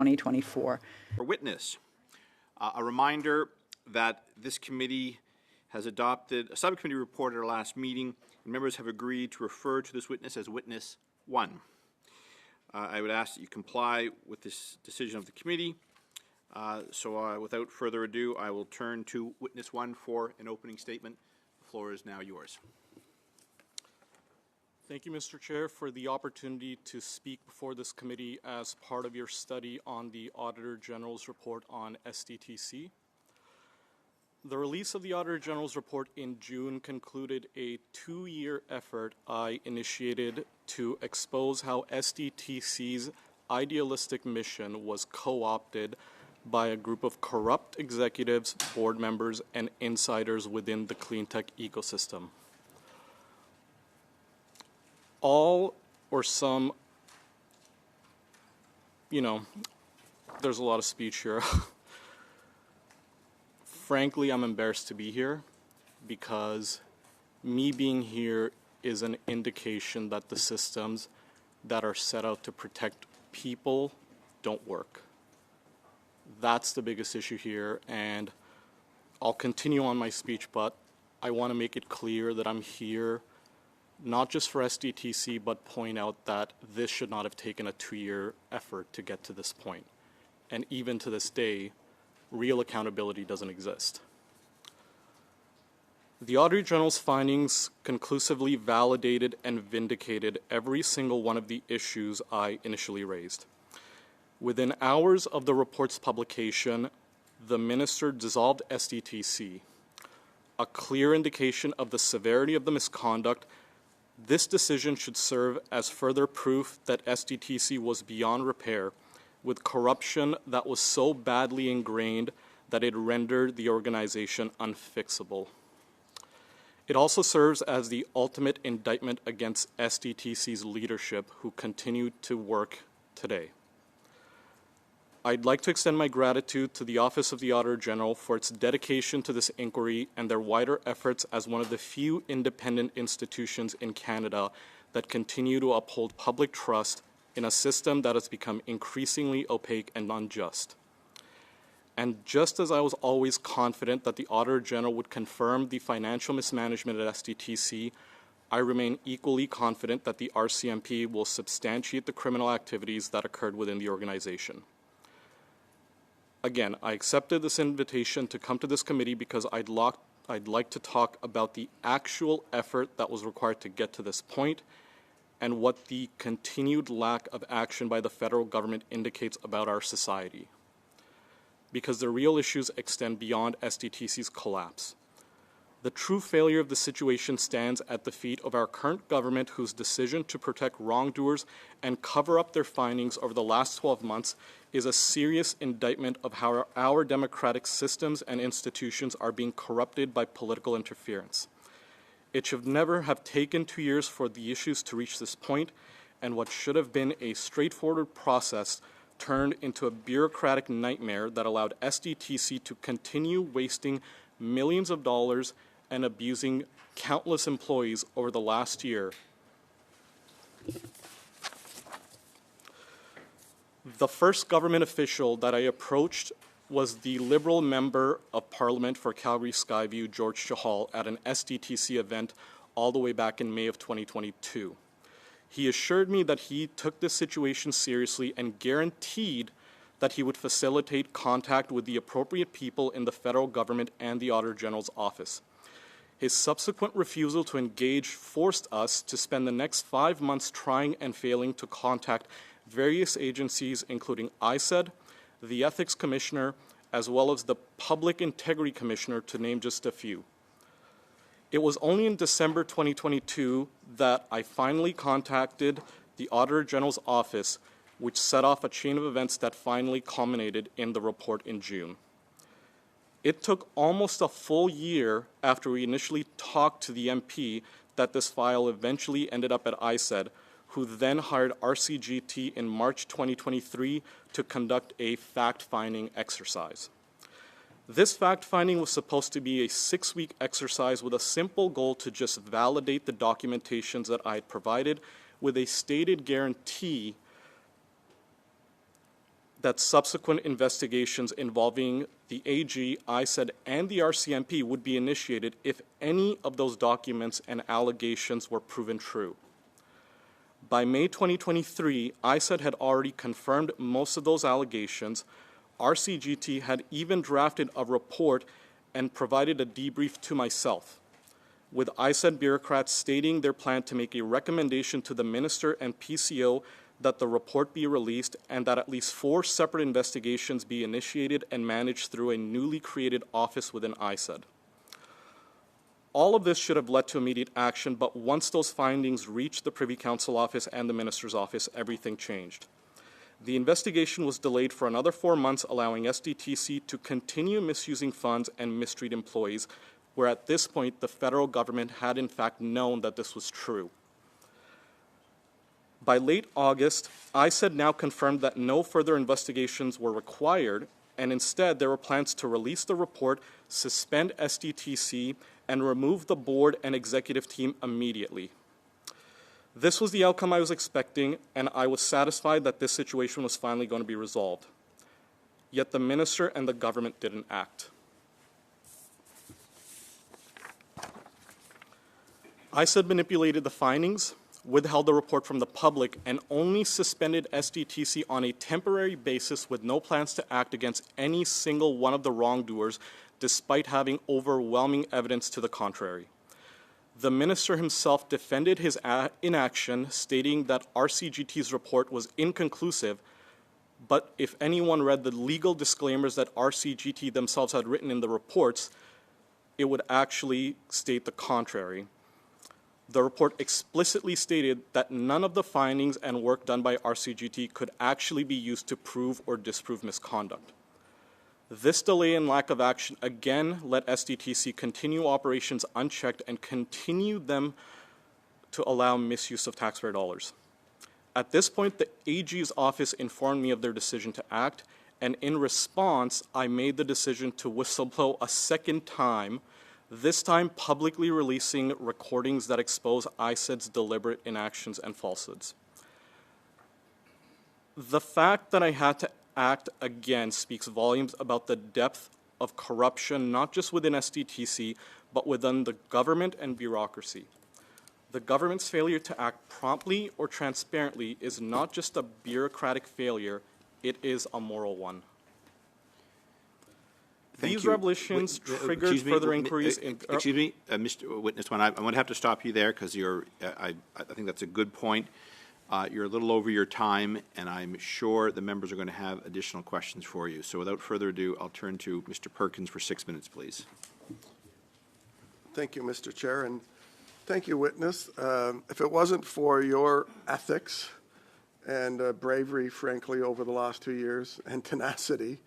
2024. For witness, a reminder that this committee has adopted a subcommittee report at our last meeting, and members have agreed to refer to this witness as witness 1. I would ask that you comply with this decision of the committee. Without further ado, I will turn to witness 1 for an opening statement. The floor is now yours. Thank you, Mr. Chair, for the opportunity to speak before this committee as part of your study on the Auditor General's report on SDTC. The release of the Auditor General's report in June concluded a 2-year effort I initiated to expose how SDTC's idealistic mission was co-opted by a group of corrupt executives, board members, and insiders within the clean tech ecosystem. All or some, there's a lot of speech here. Frankly, I'm embarrassed to be here because me being here is an indication that the systems that are set out to protect people don't work. That's the biggest issue here, and I'll continue on my speech, but I want to make it clear that I'm here not just for SDTC, but point out that this should not have taken a 2-year effort to get to this point. And even to this day, real accountability doesn't exist. The Auditor General's findings conclusively validated and vindicated every single one of the issues I initially raised. Within hours of the report's publication, the minister dissolved SDTC, a clear indication of the severity of the misconduct. This decision should serve as further proof that SDTC was beyond repair, with corruption that was so badly ingrained that it rendered the organization unfixable. It also serves as the ultimate indictment against SDTC's leadership, who continue to work today. I'd like to extend my gratitude to the Office of the Auditor General for its dedication to this inquiry and their wider efforts as one of the few independent institutions in Canada that continue to uphold public trust in a system that has become increasingly opaque and unjust. And just as I was always confident that the Auditor General would confirm the financial mismanagement at SDTC, I remain equally confident that the RCMP will substantiate the criminal activities that occurred within the organization. Again, I accepted this invitation to come to this committee because I'd like to talk about the actual effort that was required to get to this point and what the continued lack of action by the federal government indicates about our society. Because the real issues extend beyond SDTC's collapse. The true failure of the situation stands at the feet of our current government, whose decision to protect wrongdoers and cover up their findings over the last 12 months is a serious indictment of how our democratic systems and institutions are being corrupted by political interference. It should never have taken 2 years for the issues to reach this point, and what should have been a straightforward process turned into a bureaucratic nightmare that allowed SDTC to continue wasting millions of dollars and abusing countless employees over the last year. The first government official that I approached was the Liberal Member of Parliament for Calgary Skyview, George Chahal, at an SDTC event all the way back in May of 2022. He assured me that he took this situation seriously and guaranteed that he would facilitate contact with the appropriate people in the federal government and the Auditor General's office. His subsequent refusal to engage forced us to spend the next 5 months trying and failing to contact various agencies, including ISED, the Ethics Commissioner, as well as the Public Integrity Commissioner, to name just a few. It was only in December 2022 that I finally contacted the Auditor General's office, which set off a chain of events that finally culminated in the report in June. It took almost a full year after we initially talked to the MP that this file eventually ended up at ISED, who then hired RCGT in March 2023 to conduct a fact-finding exercise. This fact-finding was supposed to be a 6-week exercise with a simple goal to just validate the documentations that I had provided with a stated guarantee that subsequent investigations involving the AG, ISED, and the RCMP would be initiated if any of those documents and allegations were proven true. By May 2023, ISED had already confirmed most of those allegations. RCGT had even drafted a report and provided a debrief to myself, with ISED bureaucrats stating their plan to make a recommendation to the minister and PCO that the report be released and that at least 4 separate investigations be initiated and managed through a newly created office within ISED. All of this should have led to immediate action, but once those findings reached the Privy Council office and the minister's office, everything changed. The investigation was delayed for another 4 months, allowing SDTC to continue misusing funds and mistreat employees, where at this point the federal government had in fact known that this was true. By late August, ISED now confirmed that no further investigations were required, and instead there were plans to release the report, suspend SDTC, and remove the board and executive team immediately. This was the outcome I was expecting, and I was satisfied that this situation was finally going to be resolved. Yet the minister and the government didn't act. ISED manipulated the findings, withheld the report from the public, and only suspended SDTC on a temporary basis with no plans to act against any single one of the wrongdoers, despite having overwhelming evidence to the contrary. The minister himself defended his inaction, stating that RCGT's report was inconclusive, but if anyone read the legal disclaimers that RCGT themselves had written in the reports, it would actually state the contrary. The report explicitly stated that none of the findings and work done by RCGT could actually be used to prove or disprove misconduct. This delay and lack of action again let SDTC continue operations unchecked and continue them to allow misuse of taxpayer dollars. At this point, the AG's office informed me of their decision to act, and in response, I made the decision to whistleblow a second time, this time publicly releasing recordings that expose ISED's deliberate inactions and falsehoods. The fact that I had to act again speaks volumes about the depth of corruption, not just within SDTC, but within the government and bureaucracy. The government's failure to act promptly or transparently is not just a bureaucratic failure, it is a moral one. These revelations triggered further inquiries. Excuse me, Mr. Witness, I'm going to have to stop you there because I think that's a good point. You're a little over your time, and I'm sure the members are going to have additional questions for you. So without further ado, I'll turn to Mr. Perkins for 6 minutes, please. Thank you, Mr. Chair, and thank you, Witness. If it wasn't for your ethics and bravery, frankly, over the last 2 years, and tenacity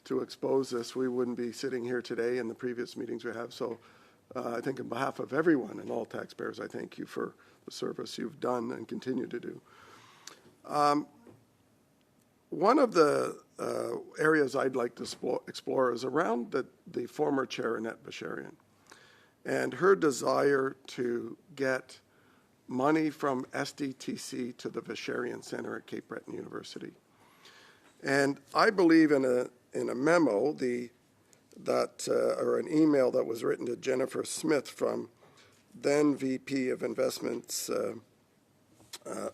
to expose this, we wouldn't be sitting here today in the previous meetings we have. So I think on behalf of everyone and all taxpayers, I thank you for the service you've done and continue to do. One of the areas I'd like to explore is around the former chair, Annette Basharian, and her desire to get money from SDTC to the Basharian Center at Cape Breton University. And I believe in a memo or an email that was written to Jennifer Smith from then VP of Investments,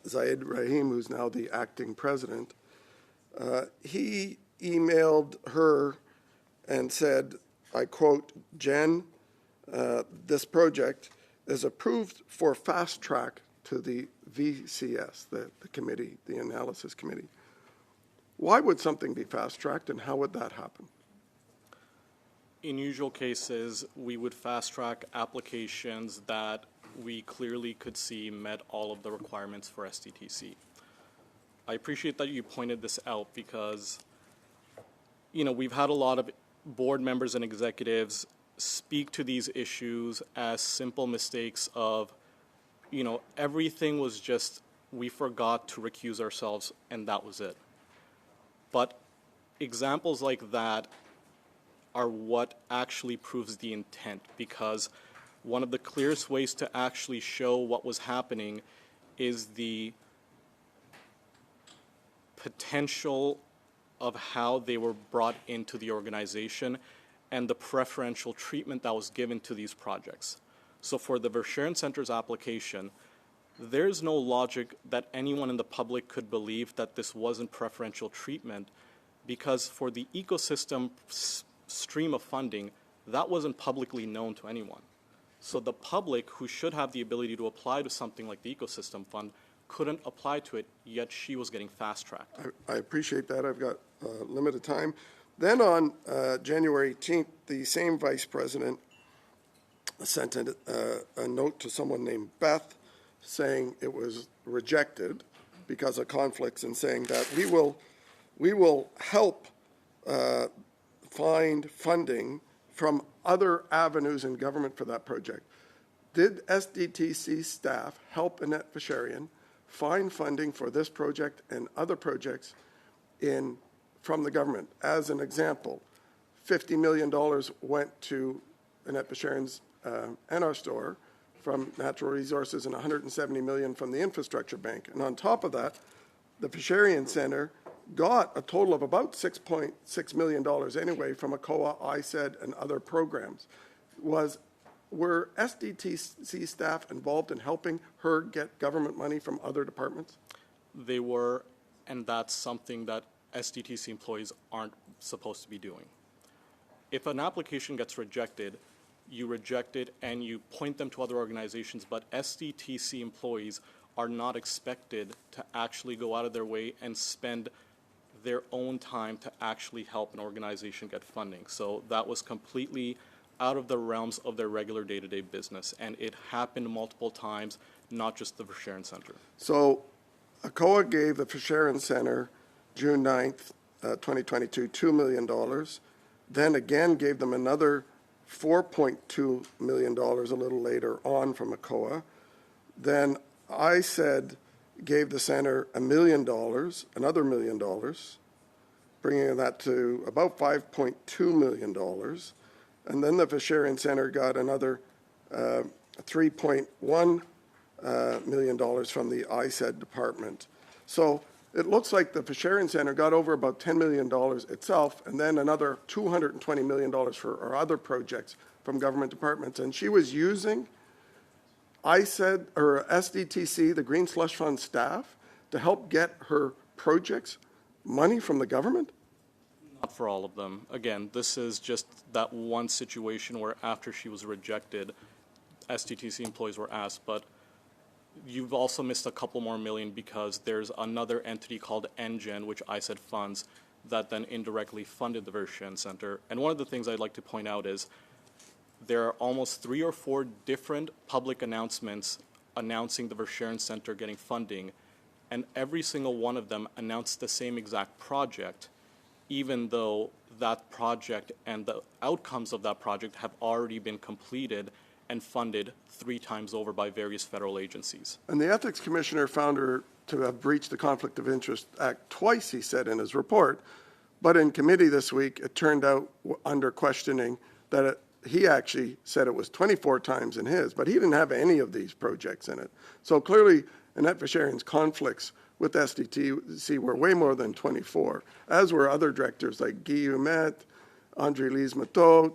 Zayed Rahim, who's now the acting president. He emailed her and said, I quote, Jen, this project is approved for fast track to the VCS, the committee, the analysis committee. Why would something be fast-tracked, and how would that happen? In usual cases, we would fast-track applications that we clearly could see met all of the requirements for SDTC. I appreciate that you pointed this out because, we've had a lot of board members and executives speak to these issues as simple mistakes of, everything was just, we forgot to recuse ourselves, and that was it. But examples like that are what actually proves the intent, because one of the clearest ways to actually show what was happening is the potential of how they were brought into the organization and the preferential treatment that was given to these projects. So for the Verschuren Center's application, there's no logic that anyone in the public could believe that this wasn't preferential treatment, because for the ecosystem stream of funding, that wasn't publicly known to anyone. So the public, who should have the ability to apply to something like the ecosystem fund, couldn't apply to it, yet she was getting fast-tracked. I appreciate that. I've got limited time. Then on January 18th, the same vice president sent a note to someone named Beth saying it was rejected because of conflicts, and saying that we will help find funding from other avenues in government for that project. Did SDTC staff help Annette Verschuren find funding for this project and other projects from the government? As an example, $50 million went to Annette Verschuren's NR store from Natural Resources and $170 million from the Infrastructure Bank. And on top of that, the Verschuren Center got a total of about $6.6 million anyway from ACOA, ISED, and other programs. Were SDTC staff involved in helping her get government money from other departments? They were, and that's something that SDTC employees aren't supposed to be doing. If an application gets rejected, you reject it and you point them to other organizations, but SDTC employees are not expected to actually go out of their way and spend their own time to actually help an organization get funding. So that was completely out of the realms of their regular day-to-day business, and it happened multiple times, not just the Verschuren Center. So ACOA gave the Verschuren Center June 9th, 2022, $2 million, then again gave them another $4.2 million a little later on from ACOA. Then ISED gave the center $1 million, another $1 million, bringing that to about $5.2 million. And then the Verschuren Center got another $3.1 million from the ISED department. So it looks like the Verschuren Center got over about $10 million itself, and then another $220 million for our other projects from government departments. And she was using ISED or SDTC, the Green Slush Fund staff, to help get her projects money from the government? Not for all of them. Again, this is just that one situation where after she was rejected, SDTC employees were asked, but you've also missed a couple more million because there's another entity called NGen, which ISED funds, that then indirectly funded the Verschuren Center. And one of the things I'd like to point out is there are almost 3 or 4 different public announcements announcing the Verschuren Center getting funding, and every single one of them announced the same exact project, even though that project and the outcomes of that project have already been completed and funded 3 times over by various federal agencies. And the Ethics Commissioner found her to have breached the Conflict of Interest Act twice, he said in his report. But in committee this week, it turned out under questioning that he actually said it was 24 times in his, but he didn't have any of these projects in it. So clearly, Annette Verschuren's conflicts with SDTC were way more than 24, as were other directors like Guy Humet, Andre Lise-Matteau,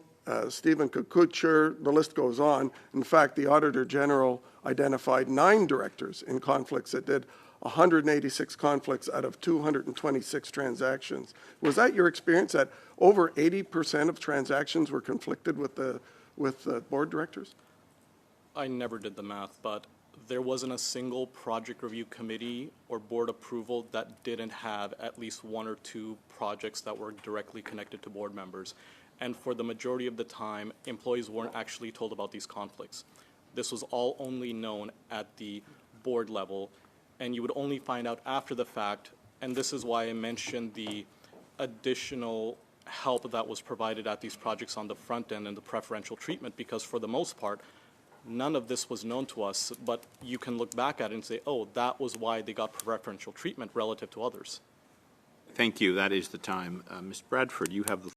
Stephen Kukucher, the list goes on. In fact, the Auditor General identified 9 directors in conflicts that did 186 conflicts out of 226 transactions. Was that your experience, that over 80% of transactions were conflicted with the board directors? I never did the math, but there wasn't a single project review committee or board approval that didn't have at least 1 or 2 projects that were directly connected to board members. And for the majority of the time, employees weren't actually told about these conflicts. This was all only known at the board level, and you would only find out after the fact, and this is why I mentioned the additional help that was provided at these projects on the front end and the preferential treatment, because for the most part, none of this was known to us, but you can look back at it and say, oh, that was why they got preferential treatment relative to others. Thank you. That is the time. Ms. Bradford, you have the